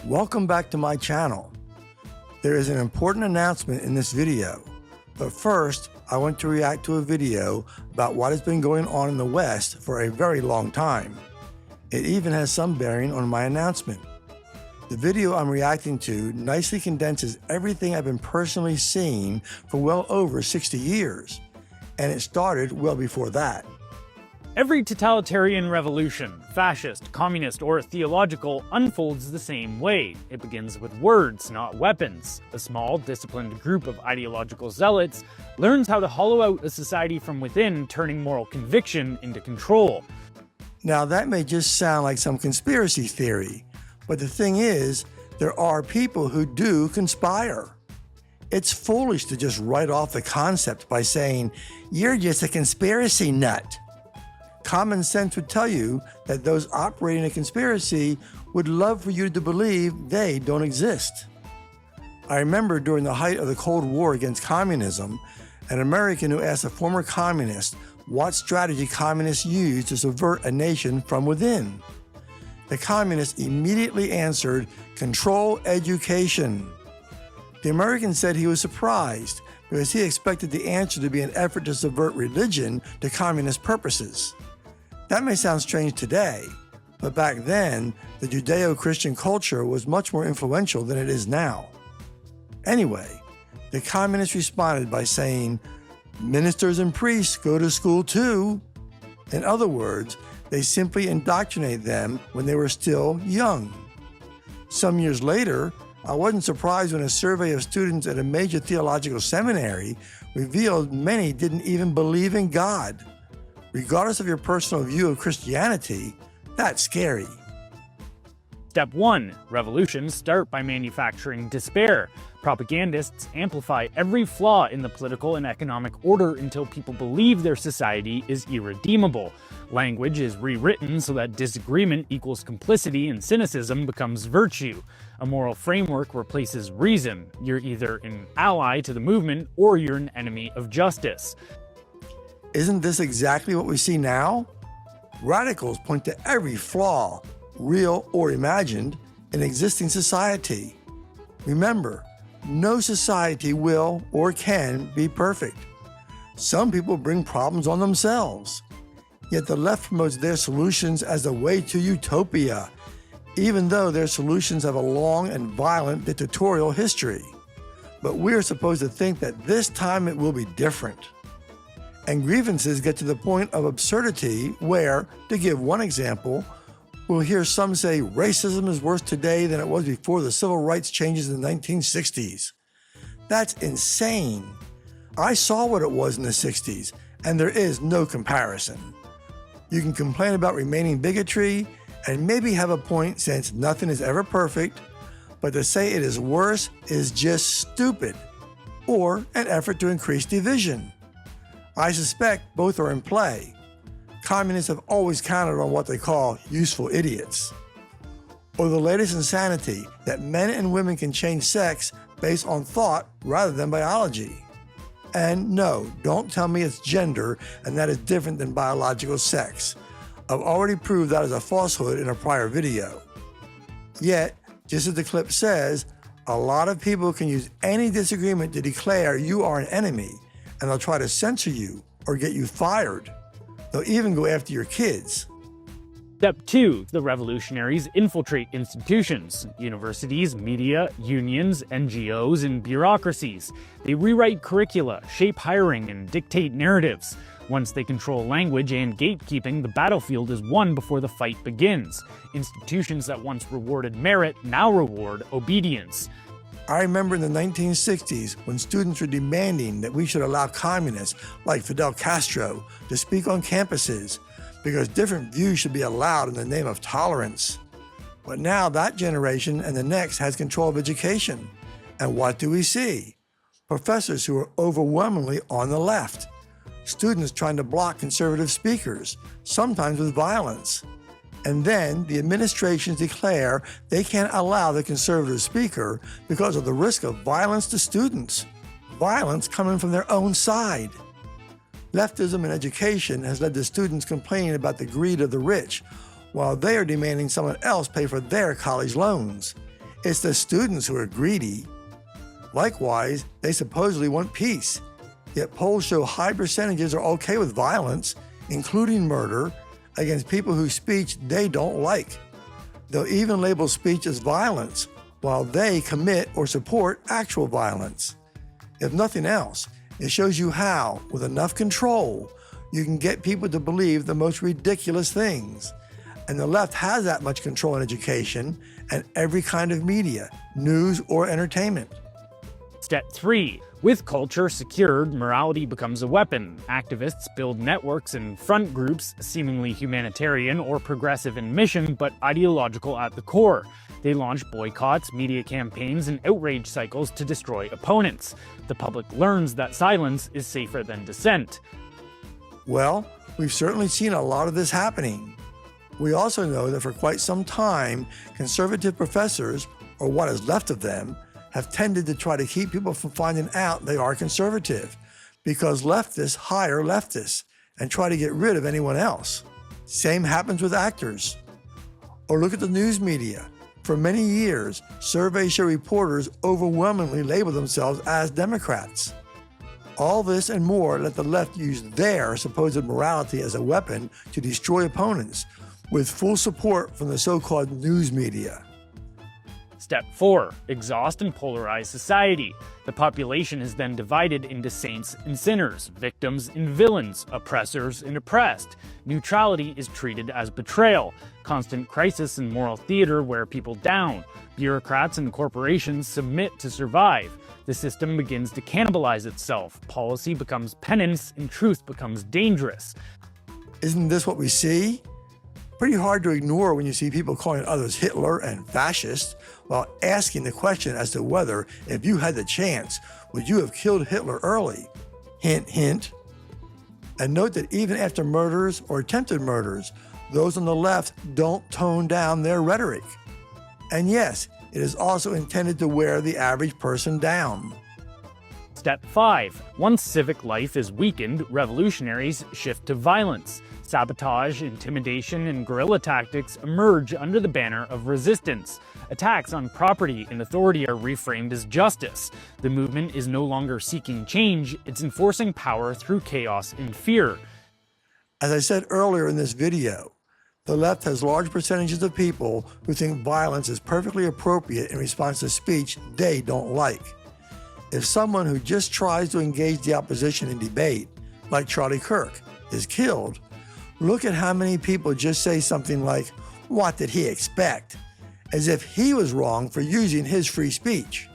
Welcome back to my channel. There is an important announcement in this video, but first I want to react to a video about what has been going on in the West for a very long time. It even has some bearing on my announcement. The video I'm reacting to nicely condenses everything I've been personally seeing for well over 60 years, and it started well before that. Every totalitarian revolution, fascist, communist, or theological, unfolds the same way. It begins with words, not weapons. A small, disciplined group of ideological zealots learns how to hollow out a society from within, turning moral conviction into control. Now that may just sound like some conspiracy theory, but the thing is, there are people who do conspire. It's foolish to just write off the concept by saying, "You're just a conspiracy nut." Common sense would tell you that those operating a conspiracy would love for you to believe they don't exist. I remember during the height of the Cold War against communism, an American who asked a former communist what strategy communists use to subvert a nation from within. The communist immediately answered, "Control education." The American said he was surprised because he expected the answer to be an effort to subvert religion to communist purposes. That may sound strange today, but back then, the Judeo-Christian culture was much more influential than it is now. Anyway, the communists responded by saying, "Ministers and priests go to school too." In other words, they simply indoctrinated them when they were still young. Some years later, I wasn't surprised when a survey of students at a major theological seminary revealed many didn't even believe in God. Regardless of your personal view of Christianity, that's scary. Step 1. Revolutions start by manufacturing despair. Propagandists amplify every flaw in the political and economic order until people believe their society is irredeemable. Language is rewritten so that disagreement equals complicity and cynicism becomes virtue. A moral framework replaces reason. You're either an ally to the movement or you're an enemy of justice. Isn't this exactly what we see now? Radicals point to every flaw, real or imagined, in existing society. Remember, no society will or can be perfect. Some people bring problems on themselves. Yet the left promotes their solutions as the way to utopia, even though their solutions have a long and violent dictatorial history. But we're supposed to think that this time it will be different. And grievances get to the point of absurdity where, to give one example, we'll hear some say racism is worse today than it was before the civil rights changes in the 1960s. That's insane. I saw what it was in the 60s, and there is no comparison. You can complain about remaining bigotry and maybe have a point since nothing is ever perfect, but to say it is worse is just stupid, or an effort to increase division. I suspect both are in play. Communists have always counted on what they call useful idiots. Or the latest insanity that men and women can change sex based on thought rather than biology. And no, don't tell me it's gender and that is different than biological sex. I've already proved that is a falsehood in a prior video. Yet, just as the clip says, a lot of people can use any disagreement to declare you are an enemy, and they'll try to censor you or get you fired. They'll even go after your kids. Step 2. The revolutionaries infiltrate institutions, universities, media, unions, NGOs, and bureaucracies. They rewrite curricula, shape hiring, and dictate narratives. Once they control language and gatekeeping, the battlefield is won before the fight begins. Institutions that once rewarded merit now reward obedience. I remember in the 1960s when students were demanding that we should allow communists like Fidel Castro to speak on campuses because different views should be allowed in the name of tolerance. But now that generation and the next has control of education. And what do we see? Professors who are overwhelmingly on the left. Students trying to block conservative speakers, sometimes with violence. And then the administrations declare they can't allow the conservative speaker because of the risk of violence to students. Violence coming from their own side. Leftism in education has led to students complaining about the greed of the rich, while they are demanding someone else pay for their college loans. It's the students who are greedy. Likewise, they supposedly want peace, yet polls show high percentages are okay with violence, including murder, against people whose speech they don't like. They'll even label speech as violence, while they commit or support actual violence. If nothing else, it shows you how, with enough control, you can get people to believe the most ridiculous things. And the left has that much control in education and every kind of media, news or entertainment. Step 3. With culture secured, morality becomes a weapon. Activists build networks and front groups, seemingly humanitarian or progressive in mission, but ideological at the core. They launch boycotts, media campaigns, and outrage cycles to destroy opponents. The public learns that silence is safer than dissent. Well, we've certainly seen a lot of this happening. We also know that for quite some time, conservative professors, or what is left of them, have tended to try to keep people from finding out they are conservative, because leftists hire leftists and try to get rid of anyone else. Same happens with actors. Or look at the news media. For many years, surveys show reporters overwhelmingly label themselves as Democrats. All this and more let the left use their supposed morality as a weapon to destroy opponents, with full support from the so-called news media. Step 4. Exhaust and polarize society. The population is then divided into saints and sinners, victims and villains, oppressors and oppressed. Neutrality is treated as betrayal. Constant crisis and moral theater wear people down. Bureaucrats and corporations submit to survive. The system begins to cannibalize itself. Policy becomes penance and truth becomes dangerous. Isn't this what we see? Pretty hard to ignore when you see people calling others Hitler and fascist, while asking the question as to whether, if you had the chance, would you have killed Hitler early? Hint, hint. And note that even after murders or attempted murders, those on the left don't tone down their rhetoric. And yes, it is also intended to wear the average person down. Step 5. Once civic life is weakened, revolutionaries shift to violence. Sabotage, intimidation, and guerrilla tactics emerge under the banner of resistance. Attacks on property and authority are reframed as justice. The movement is no longer seeking change, it's enforcing power through chaos and fear. As I said earlier in this video, the left has large percentages of people who think violence is perfectly appropriate in response to speech they don't like. If someone who just tries to engage the opposition in debate, like Charlie Kirk, is killed, look at how many people just say something like, "What did he expect?" as if he was wrong for using his free speech.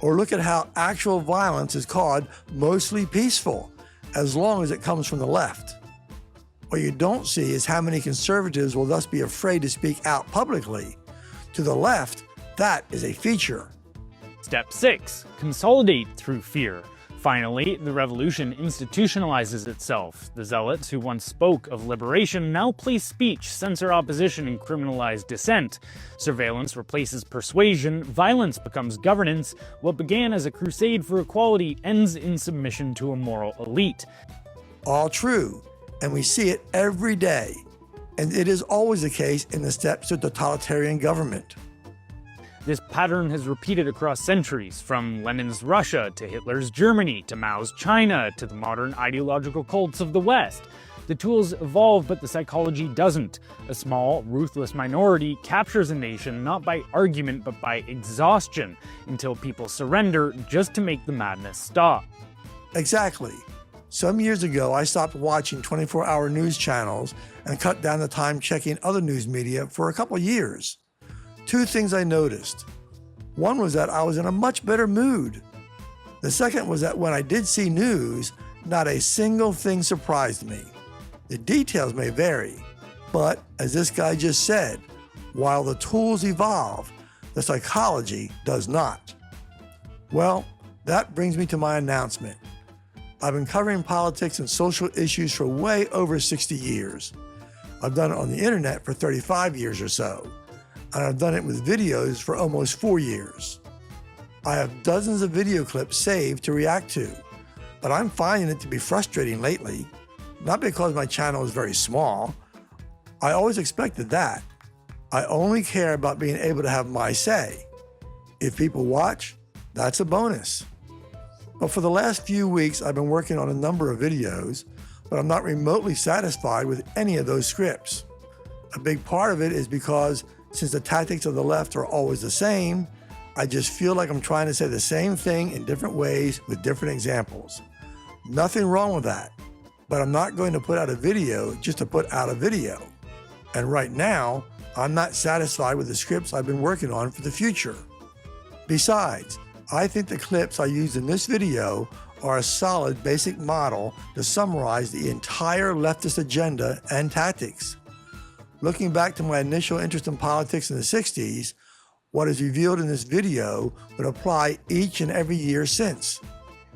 Or look at how actual violence is called mostly peaceful, as long as it comes from the left. What you don't see is how many conservatives will thus be afraid to speak out publicly. To the left, that is a feature. Step 6. Consolidate through fear. Finally, the revolution institutionalizes itself. The zealots who once spoke of liberation now police speech, censor opposition, and criminalize dissent. Surveillance replaces persuasion, violence becomes governance. What began as a crusade for equality ends in submission to a moral elite. All true, and we see it every day. And it is always the case in the steps to totalitarian government. This pattern has repeated across centuries, from Lenin's Russia to Hitler's Germany to Mao's China to the modern ideological cults of the West. The tools evolve, but the psychology doesn't. A small, ruthless minority captures a nation not by argument but by exhaustion, until people surrender just to make the madness stop. Exactly. Some years ago, I stopped watching 24-hour news channels and cut down the time checking other news media for a couple years. Two things I noticed. One was that I was in a much better mood. The second was that when I did see news, not a single thing surprised me. The details may vary, but as this guy just said, while the tools evolve, the psychology does not. Well, that brings me to my announcement. I've been covering politics and social issues for way over 60 years. I've done it on the internet for 35 years or so, and I've done it with videos for almost 4 years. I have dozens of video clips saved to react to, but I'm finding it to be frustrating lately, not because my channel is very small. I always expected that. I only care about being able to have my say. If people watch, that's a bonus. But for the last few weeks, I've been working on a number of videos, but I'm not remotely satisfied with any of those scripts. A big part of it is because since the tactics of the left are always the same, I just feel like I'm trying to say the same thing in different ways with different examples. Nothing wrong with that, but I'm not going to put out a video just to put out a video. And right now, I'm not satisfied with the scripts I've been working on for the future. Besides, I think the clips I used in this video are a solid basic model to summarize the entire leftist agenda and tactics. Looking back to my initial interest in politics in the 60s, what is revealed in this video would apply each and every year since.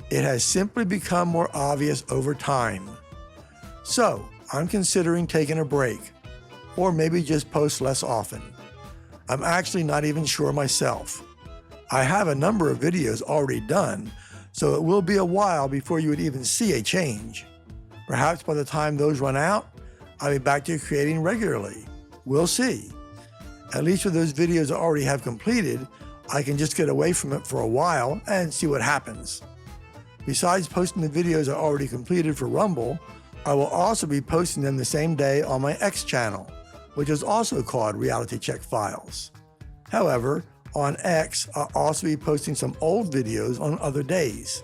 It has simply become more obvious over time. So, I'm considering taking a break, or maybe just post less often. I'm actually not even sure myself. I have a number of videos already done, so it will be a while before you would even see a change. Perhaps by the time those run out, I'll be back to creating regularly. We'll see. At least with those videos I already have completed, I can just get away from it for a while and see what happens. Besides posting the videos I already completed for Rumble, I will also be posting them the same day on my X channel, which is also called Reality Check Files. However, on X, I'll also be posting some old videos on other days.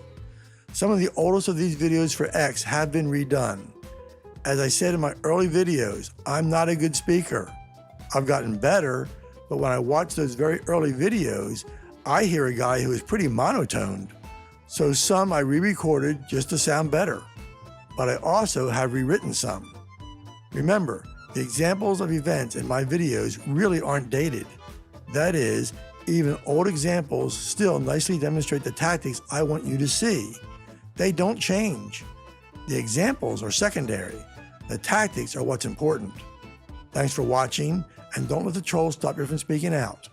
Some of the oldest of these videos for X have been redone. As I said in my early videos, I'm not a good speaker. I've gotten better, but when I watch those very early videos, I hear a guy who is pretty monotoned. So some I re-recorded just to sound better, but I also have rewritten some. Remember, the examples of events in my videos really aren't dated. That is, even old examples still nicely demonstrate the tactics I want you to see. They don't change. The examples are secondary. The tactics are what's important. Thanks for watching, and don't let the trolls stop you from speaking out.